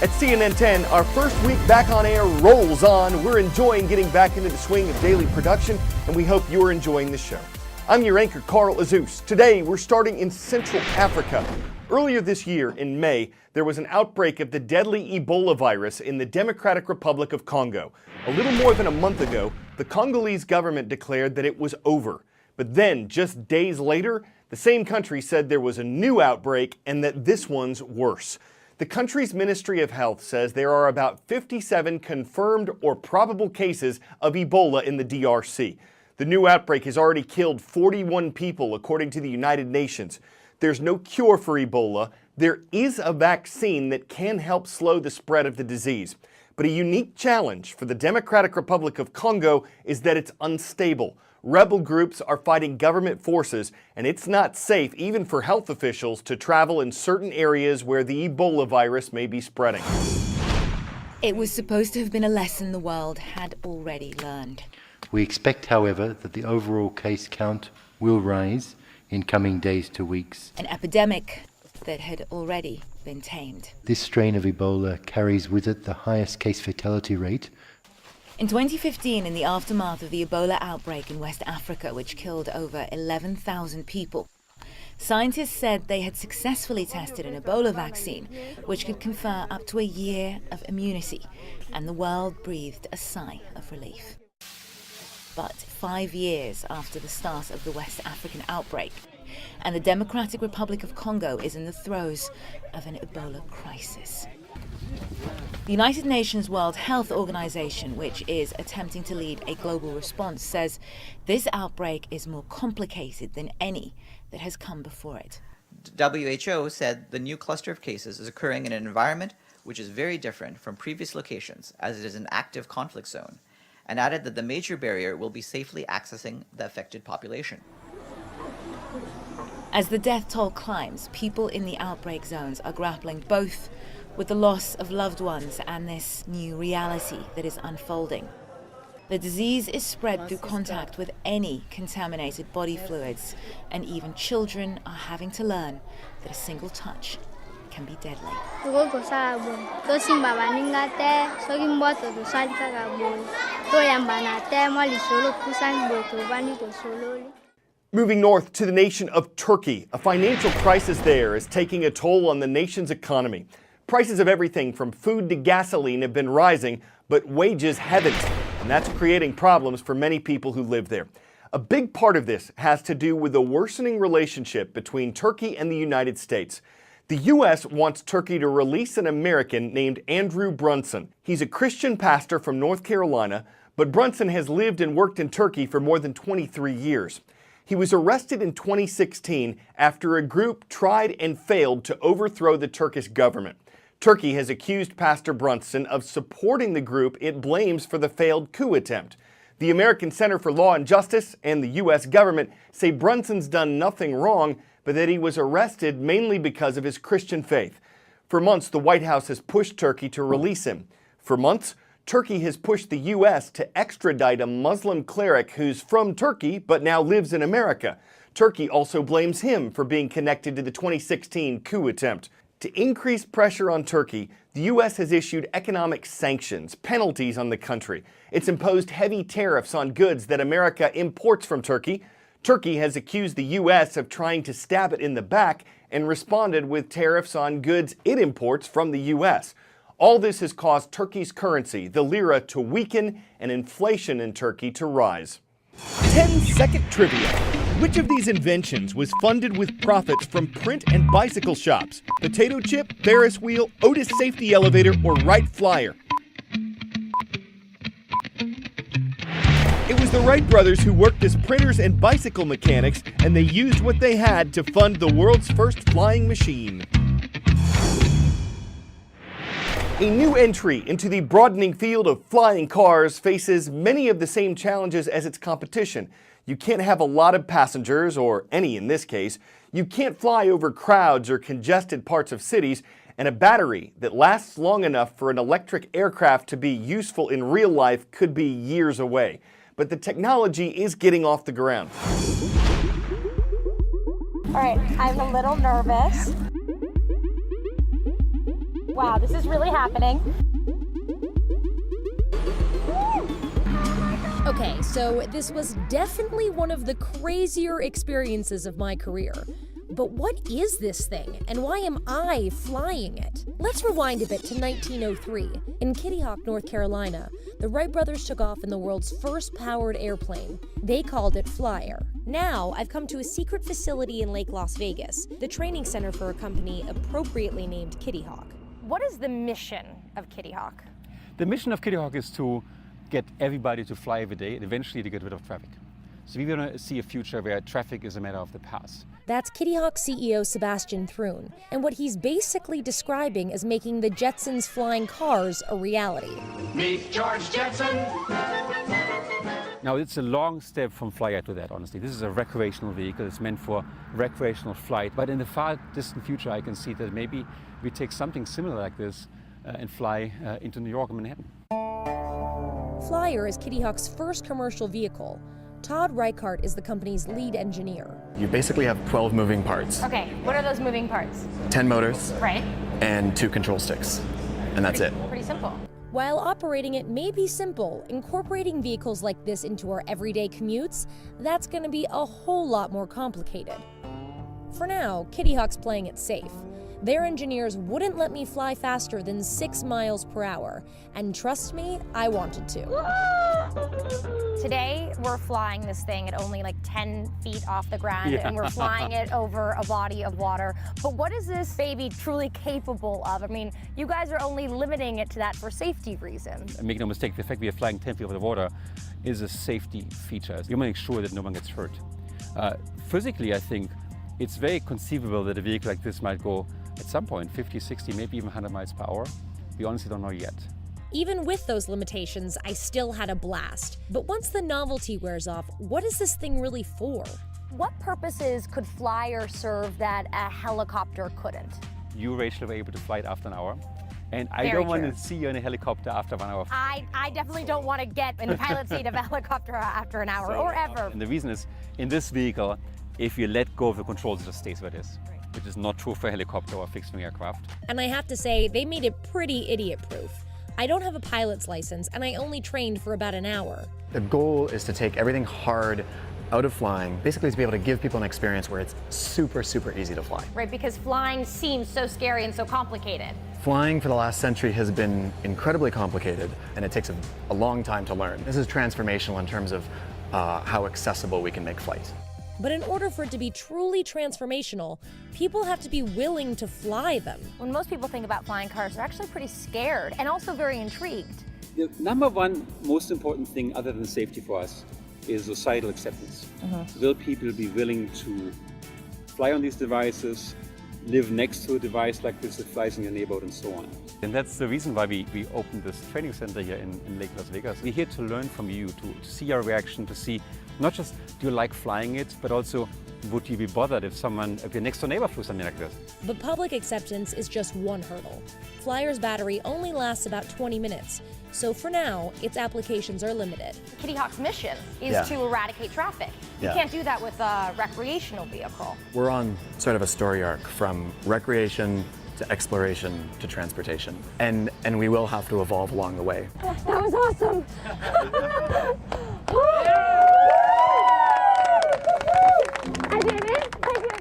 At CNN 10, our first week back on air rolls on. We're enjoying getting back into the swing of daily production, and we hope you're enjoying the show. I'm your anchor, Carl Azus. Today, we're starting in Central Africa. Earlier this year, in May, there was an outbreak of the deadly Ebola virus in the Democratic Republic of Congo. A little more than a month ago, the Congolese government declared that it was over. But then, just days later, the same country said there was a new outbreak and that this one's worse. The country's Ministry of Health says there are about 57 confirmed or probable cases of Ebola in the DRC. The new outbreak has already killed 41 people, according to the United Nations. There's no cure for Ebola. There is a vaccine that can help slow the spread of the disease. But a unique challenge for the Democratic Republic of Congo is that it's unstable. Rebel groups are fighting government forces, and it's not safe even for health officials to travel in certain areas where the Ebola virus may be spreading. It was supposed to have been a lesson the world had already learned. We expect, however, that the overall case count will rise in coming days to weeks. An epidemic that had already been tamed. This strain of Ebola carries with it the highest case fatality rate. In 2015, in the aftermath of the Ebola outbreak in West Africa, which killed over 11,000 people, scientists said they had successfully tested an Ebola vaccine, which could confer up to a year of immunity, and the world breathed a sigh of relief. But 5 years after the start of the West African outbreak, and the Democratic Republic of Congo is in the throes of an Ebola crisis. The United Nations World Health Organization, which is attempting to lead a global response, says this outbreak is more complicated than any that has come before it. WHO said the new cluster of cases is occurring in an environment which is very different from previous locations, as it is an active conflict zone, and added that the major barrier will be safely accessing the affected population. As the death toll climbs, people in the outbreak zones are grappling both with the loss of loved ones and this new reality that is unfolding. The disease is spread through contact with any contaminated body fluids, and even children are having to learn that a single touch can be deadly. Moving north to the nation of Turkey, a financial crisis there is taking a toll on the nation's economy. Prices of everything from food to gasoline have been rising, but wages haven't, and that's creating problems for many people who live there. A big part of this has to do with the worsening relationship between Turkey and the United States. The U.S. wants Turkey to release an American named Andrew Brunson. He's a Christian pastor from North Carolina, but Brunson has lived and worked in Turkey for more than 23 years. He was arrested in 2016 after a group tried and failed to overthrow the Turkish government. Turkey has accused Pastor Brunson of supporting the group it blames for the failed coup attempt. The American Center for Law and Justice and the U.S. government say Brunson's done nothing wrong, but that he was arrested mainly because of his Christian faith. For months, the White House has pushed Turkey to release him. For months, Turkey has pushed the U.S. to extradite a Muslim cleric who's from Turkey but now lives in America. Turkey also blames him for being connected to the 2016 coup attempt. To increase pressure on Turkey, the U.S. has issued economic sanctions, penalties on the country. It's imposed heavy tariffs on goods that America imports from Turkey. Turkey has accused the U.S. of trying to stab it in the back and responded with tariffs on goods it imports from the U.S. All this has caused Turkey's currency, the lira, to weaken and inflation in Turkey to rise. 10-second trivia. Which of these inventions was funded with profits from print and bicycle shops? Potato chip, Ferris wheel, Otis safety elevator, or Wright flyer? It was the Wright brothers who worked as printers and bicycle mechanics, and they used what they had to fund the world's first flying machine. A new entry into the broadening field of flying cars faces many of the same challenges as its competition. You can't have a lot of passengers, or any in this case. You can't fly over crowds or congested parts of cities, and a battery that lasts long enough for an electric aircraft to be useful in real life could be years away. But the technology is getting off the ground. All right, I'm a little nervous. Wow, this is really happening. Okay, so this was definitely one of the crazier experiences of my career. But what is this thing, and why am I flying it? Let's rewind a bit to 1903. In Kitty Hawk, North Carolina, the Wright brothers took off in the world's first powered airplane. They called it Flyer. Now, I've come to a secret facility in Lake Las Vegas, the training center for a company appropriately named Kitty Hawk. What is the mission of Kitty Hawk? The mission of Kitty Hawk is to get everybody to fly every day and eventually to get rid of traffic. So we want to see a future where traffic is a matter of the past. That's Kitty Hawk CEO Sebastian Thrun, and what he's basically describing as making the Jetsons' flying cars a reality. Meet George Jetson. Now, it's a long step from Flyer to that, honestly. This is a recreational vehicle. It's meant for recreational flight. But in the far distant future, I can see that maybe we take something similar like this and fly into New York and Manhattan. Flyer is Kitty Hawk's first commercial vehicle. Todd Reichart is the company's lead engineer. You basically have 12 moving parts, Okay, what are those moving parts? 10 motors, Right. and 2 control sticks. And that's it. Pretty simple. While operating it may be simple, incorporating vehicles like this into our everyday commutes, that's going to be a whole lot more complicated. For now, Kitty Hawk's playing it safe. Their engineers wouldn't let me fly faster than 6 miles per hour, and trust me, I wanted to. Today, we're flying this thing at only like 10 feet off the ground, and we're flying it over a body of water. But what is this baby truly capable of? I mean, you guys are only limiting it to that for safety reasons. And make no mistake, the fact we are flying 10 feet over the water is a safety feature. We want to make sure that no one gets hurt. Physically, I think it's very conceivable that a vehicle like this might go at some point 50, 60, maybe even 100 miles per hour. We honestly don't know yet. Even with those limitations, I still had a blast. But once the novelty wears off, what is this thing really for? What purposes could Flyer serve that a helicopter couldn't? You, Rachel, were able to fly it after an hour. And I Very don't want true. to see you in a helicopter after 1 hour. I definitely don't want to get in the pilot seat of a helicopter after an hour or ever. And the reason is, in this vehicle, if you let go of the controls, it just stays where it is. Which is not true for a helicopter or fixed-wing aircraft. And I have to say, they made it pretty idiot-proof. I don't have a pilot's license, and I only trained for about an hour. The goal is to take everything hard out of flying, basically to be able to give people an experience where it's super, super easy to fly. Right, because flying seems so scary and so complicated. Flying for the last century has been incredibly complicated, and it takes a long time to learn. This is transformational in terms of how accessible we can make flight. But in order for it to be truly transformational, people have to be willing to fly them. When most people think about flying cars, they're actually pretty scared and also very intrigued. The number one most important thing other than safety for us is societal acceptance. Will people be willing to fly on these devices, live next to a device like this that flies in your neighborhood and so on? And that's the reason why we opened this training center here in Lake Las Vegas. We're here to learn from you, to see your reaction, to see not just do you like flying it, but also would you be bothered if your next door neighbor flew something like this? But public acceptance is just one hurdle. Flyer's battery only lasts about 20 minutes, so for now, its applications are limited. Kitty Hawk's mission is to eradicate traffic. You can't do that with a recreational vehicle. We're on sort of a story arc from recreation to exploration to transportation. And we will have to evolve along the way. That was awesome! I did it! I did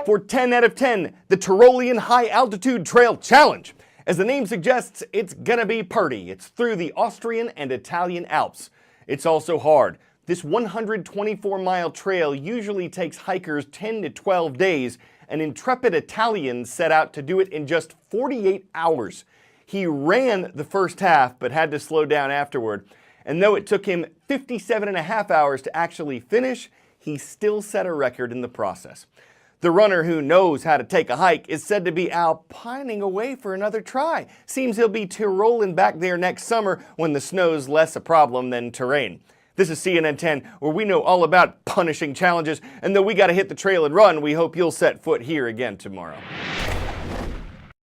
it! For 10 out of 10, the Tyrolean High Altitude Trail Challenge. As the name suggests, it's gonna be purty. It's through the Austrian and Italian Alps. It's also hard. This 124-mile trail usually takes hikers 10 to 12 days. An intrepid Italian set out to do it in just 48 hours. He ran the first half, but had to slow down afterward. And though it took him 57.5 hours to actually finish, he still set a record in the process. The runner who knows how to take a hike is said to be alpining away for another try. Seems he'll be Tyroling back there next summer when the snow's less a problem than terrain. This is CNN 10, where we know all about punishing challenges, and though we gotta hit the trail and run, we hope you'll set foot here again tomorrow.